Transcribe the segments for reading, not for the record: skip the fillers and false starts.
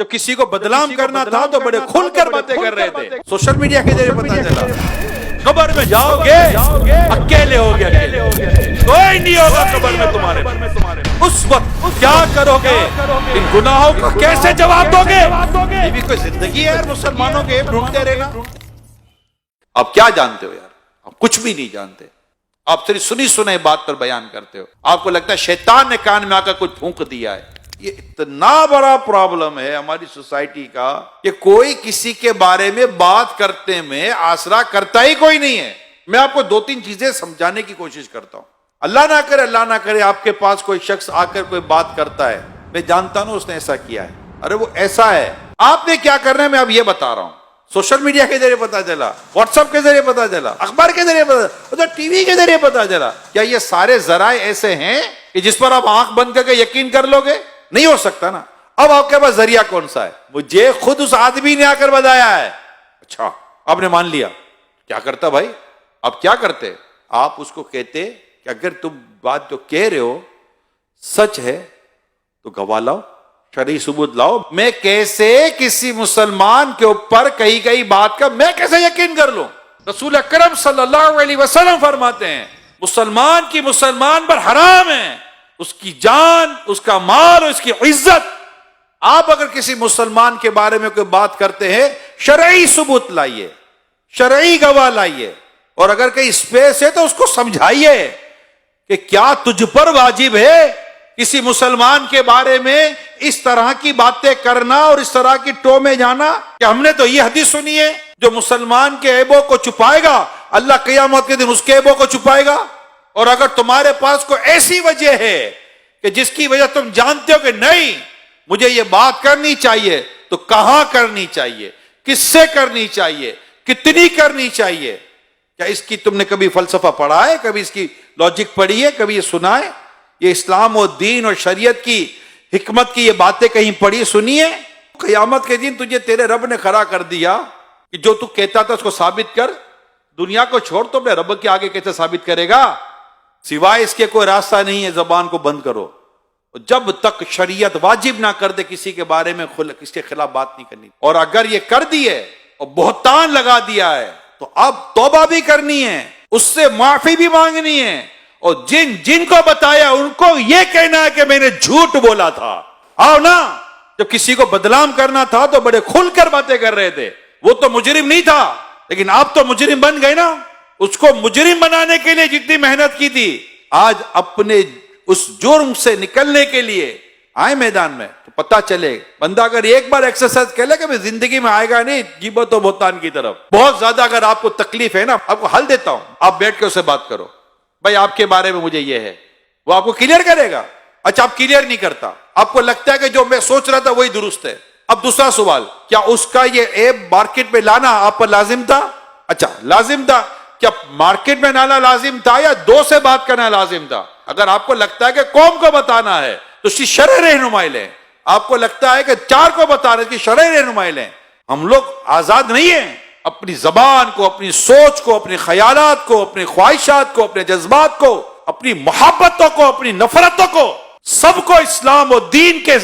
جب کسی کو بدنام کرنا تھا تو بڑے کھل کر باتیں کر رہے تھے. سوشل میڈیا کے ذریعے پتا چلا قبر میں جاؤ گے اکیلے ہو گے, کوئی نہیں ہوگا قبر میں تمہارے. اس وقت کیا کرو گے؟ ان گناہوں کو کیسے جواب دو گے؟ یہ بھی کوئی زندگی ہے یار مسلمانوں کے ڈھونڈتے رہنا. آپ کیا جانتے ہو یار؟ آپ کچھ بھی نہیں جانتے. آپ صرف سنی سنے بات پر بیان کرتے ہو. آپ کو لگتا ہے شیطان نے کان میں آ کر کچھ پھونک دیا ہے. یہ اتنا بڑا پرابلم ہے ہماری سوسائٹی کا کہ کوئی کسی کے بارے میں بات کرتے میں آسرا کرتا ہی کوئی نہیں ہے. میں آپ کو 2-3 چیزیں سمجھانے کی کوشش کرتا ہوں. اللہ نہ کرے آپ کے پاس کوئی شخص آ کر کوئی بات کرتا ہے, میں جانتا ہوں اس نے ایسا کیا ہے, ارے وہ ایسا ہے, آپ نے کیا کرنا ہے میں اب یہ بتا رہا ہوں. سوشل میڈیا کے ذریعے پتا چلا, واٹس ایپ کے ذریعے پتا چلا, اخبار کے ذریعے پتا چلا, ٹی وی کے ذریعے پتا چلا. کیا یہ سارے ذرائع ایسے ہیں کہ جس پر آپ آنکھ بند کر کے یقین کر لو گے؟ نہیں ہو سکتا نا. اب آپ کے پاس ذریعہ کون سا ہے؟ مجھے خود اس آدمی نے آ کر بتایا ہے. اچھا آپ نے مان لیا, کیا کرتا بھائی؟ آپ کیا کرتے؟ آپ اس کو کہتے کہ اگر تم بات جو کہہ رہے ہو سچ ہے تو گواہ لاؤ, شرعی ثبوت لاؤ. میں کیسے کسی مسلمان کے اوپر کہی گئی بات کا میں کیسے یقین کر لوں؟ رسول اکرم صلی اللہ علیہ وسلم فرماتے ہیں مسلمان کی مسلمان پر حرام ہے اس کی جان, اس کا مال اور اس کی عزت. آپ اگر کسی مسلمان کے بارے میں کوئی بات کرتے ہیں شرعی ثبوت لائیے, شرعی گواہ لائیے, اور اگر کہیں اسپیس ہے تو اس کو سمجھائیے کہ کیا تجھ پر واجب ہے کسی مسلمان کے بارے میں اس طرح کی باتیں کرنا اور اس طرح کی ٹو میں جانا. کہ ہم نے تو یہ حدیث سنی ہے جو مسلمان کے عیبوں کو چھپائے گا اللہ قیامت کے دن اس کے عیبوں کو چھپائے گا. اور اگر تمہارے پاس کوئی ایسی وجہ ہے کہ جس کی وجہ تم جانتے ہو کہ نہیں مجھے یہ بات کرنی چاہیے, تو کہاں کرنی چاہیے, کس سے کرنی چاہیے, کتنی کرنی چاہیے؟ کیا اس کی تم نے کبھی فلسفہ پڑھا ہے, کبھی اس کی لاجک پڑھی ہے, کبھی یہ سنا ہے؟ یہ اسلام و دین اور شریعت کی حکمت کی یہ باتیں کہیں پڑھی سنی ہے؟ قیامت کے دن تجھے تیرے رب نے کھڑا کر دیا کہ جو تو کہتا تھا اس کو ثابت کر. دنیا کو چھوڑ تو اپنے رب کے آگے کیسے ثابت کرے گا؟ سوائے اس کے کوئی راستہ نہیں ہے, زبان کو بند کرو. جب تک شریعت واجب نہ کر دے کسی کے بارے میں اس کے خلاف بات نہیں کرنی. اور اگر یہ کر دی ہے اور بہتان لگا دیا ہے تو اب توبہ بھی کرنی ہے, اس سے معافی بھی مانگنی ہے, اور جن کو بتایا ان کو یہ کہنا ہے کہ میں نے جھوٹ بولا تھا. آؤ نا, جب کسی کو بدنام کرنا تھا تو بڑے کھل کر باتیں کر رہے تھے. وہ تو مجرم نہیں تھا, لیکن آپ تو مجرم بن گئے نا. اس کو مجرم بنانے کے لیے جتنی محنت کی تھی, آج اپنے اس جرم سے نکلنے کے لیے آئے میدان میں تو پتا چلے. بندہ اگر ایک بار ایکسرسائز کر لے کہ زندگی میں آئے گا نہیں غیبت و بہتان کی طرف. بہت زیادہ اگر آپ کو تکلیف ہے نا, آپ کو حل دیتا ہوں, آپ بیٹھ کے اسے بات کرو. بھائی آپ کے بارے میں مجھے یہ ہے, وہ آپ کو کلیئر کرے گا. اچھا آپ کلیئر نہیں کرتا, آپ کو لگتا ہے کہ جو میں سوچ رہا تھا وہی درست ہے. اب دوسرا سوال, کیا اس کا یہ ایپ مارکیٹ میں لانا آپ پر لازم تھا؟ اچھا لازم تھا. کیا مارکیٹ میں لانا لازم تھا یا 2 سے بات کرنا لازم تھا؟ اگر آپ کو لگتا ہے کہ قوم کو بتانا ہے تو اس کی شرعی رہنمائی لیں. آپ کو لگتا ہے کہ 4 کو بتانا ہے اس کی شرعی رہنمائی لیں. ہم لوگ آزاد نہیں ہیں. اپنی زبان کو, اپنی سوچ کو, اپنے خیالات کو, اپنی خواہشات کو, اپنے جذبات کو, اپنی محبتوں کو, اپنی نفرتوں کو, سب کو اسلام و دین کے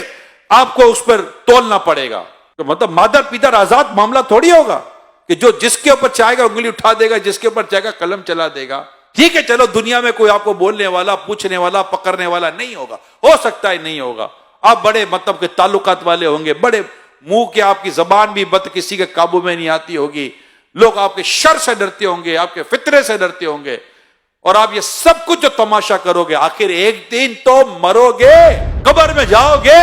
آپ کو اس پر تولنا پڑے گا. تو مطلب مادر پیتر آزاد معاملہ تھوڑی ہوگا کہ جو جس کے اوپر چاہے گا انگلی اٹھا دے گا, جس کے اوپر چاہے گا قلم چلا دے گا. ٹھیک ہے چلو دنیا میں کوئی آپ کو بولنے والا, پوچھنے والا, پکڑنے والا نہیں ہوگا, ہو سکتا ہے نہیں ہوگا. آپ بڑے مطلب کے تعلقات والے ہوں گے, بڑے منہ کے, آپ کی زبان بھی بد کسی کے قابو میں نہیں آتی ہوگی, لوگ آپ کے شر سے ڈرتے ہوں گے, آپ کے فطرے سے ڈرتے ہوں گے, اور آپ یہ سب کچھ جو تماشا کرو گے آخر ایک دن تو مرو گے, قبر میں جاؤ گے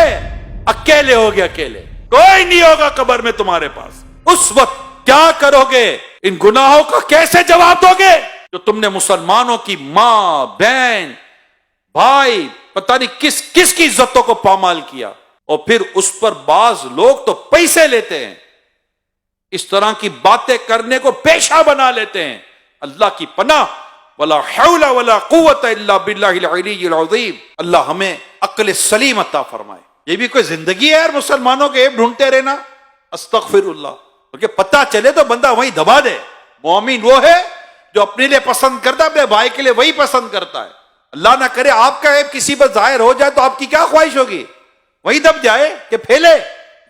اکیلے ہوگے, اکیلے, کوئی نہیں ہوگا قبر میں تمہارے پاس. اس وقت کیا کرو گے؟ ان گناہوں کا کیسے جواب دو گے جو تم نے مسلمانوں کی ماں, بہن, بھائی, پتہ نہیں کس کس کی عزتوں کو پامال کیا, اور پھر اس پر بعض لوگ تو پیسے لیتے ہیں, اس طرح کی باتیں کرنے کو پیشہ بنا لیتے ہیں. اللہ کی پناہ, ولا حول ولا قوت الا باللہ العلی العظیم. اللہ ہمیں عقل سلیم عطا فرمائے. یہ بھی کوئی زندگی ہے یار مسلمانوں کے عیب ڈھونڈتے رہنا؟ استغفر اللہ. کیونکہ پتہ چلے تو بندہ وہیں دبا دے. مومن وہ ہے جو اپنے لیے پسند کرتا ہے, اپنے بھائی کے لیے وہی پسند کرتا ہے. اللہ نہ کرے آپ کا عیب کسی پر ظاہر ہو جائے تو آپ کی کیا خواہش ہوگی؟ وہی دب جائے کہ پھیلے.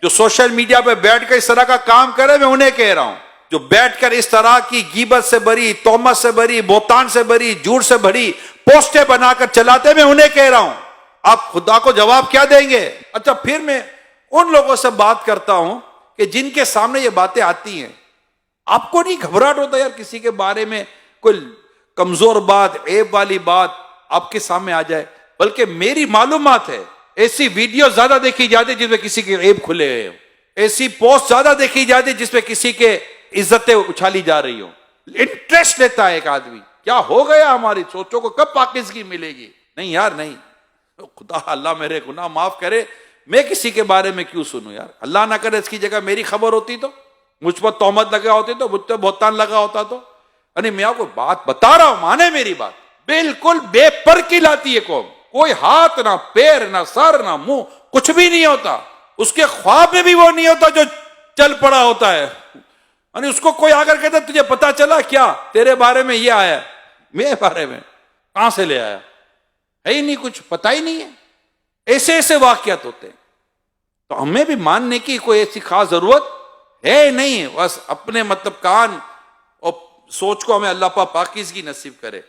جو سوشل میڈیا پہ بیٹھ کر اس طرح کا کام کرے میں انہیں کہہ رہا ہوں، جو بیٹھ کر اس طرح کی غیبت سے بری، تہمت سے بری، بہتان سے بری، جھوٹ سے بھری پوسٹیں بنا کر چلاتے میں انہیں کہہ رہا ہوں، آپ خدا کو جواب کیا دیں گے؟ اچھا پھر میں ان لوگوں سے بات کرتا ہوں کہ جن کے سامنے یہ باتیں آتی ہیں، آپ کو نہیں گھبراہٹ ہوتا یار کسی کے بارے میں کوئی کمزور بات، عیب والی بات آپ کے سامنے آ جائے؟ بلکہ میری معلومات ہے ایسی ویڈیو زیادہ دیکھی جاتی جس میں کسی کے عیب کھلے ہوئے ہوں، ایسی پوسٹ زیادہ دیکھی جاتی جس میں کسی کے عزتیں اچھالی جا رہی ہوں۔ انٹرسٹ لیتا ہے ایک آدمی، کیا ہو گیا ہماری سوچوں کو، کب پاکیزگی ملے گی؟ نہیں یار نہیں، خدا اللہ میرے گناہ معاف کرے، میں کسی کے بارے میں کیوں سنوں یار؟ اللہ نہ کرے اس کی جگہ میری خبر ہوتی تو، مجھ پر تہمت لگا ہوتی تو، مجھ پر بہتان لگا ہوتا تو، یعنی میں آپ کو بات بتا رہا ہوں، مانے میری بات، بالکل بے پر کی لاتی ہے قوم، کوئی ہاتھ نہ پیر نہ سر نہ منہ، کچھ بھی نہیں ہوتا، اس کے خواب میں بھی وہ نہیں ہوتا جو چل پڑا ہوتا ہے، یعنی اس کو کوئی آ کر کہتا تجھے پتا چلا کیا تیرے بارے میں یہ آیا، میرے بارے میں کہاں سے لے آیا؟ ہے ہی نہیں، کچھ پتا ہی نہیں ہے۔ ایسے ایسے واقعات ہوتے ہیں، تو ہمیں بھی ماننے کی کوئی ایسی خاص ضرورت ہے نہیں، بس اپنے مطلب کان اور سوچ کو ہمیں اللہ پاک پاکیزگی نصیب کرے۔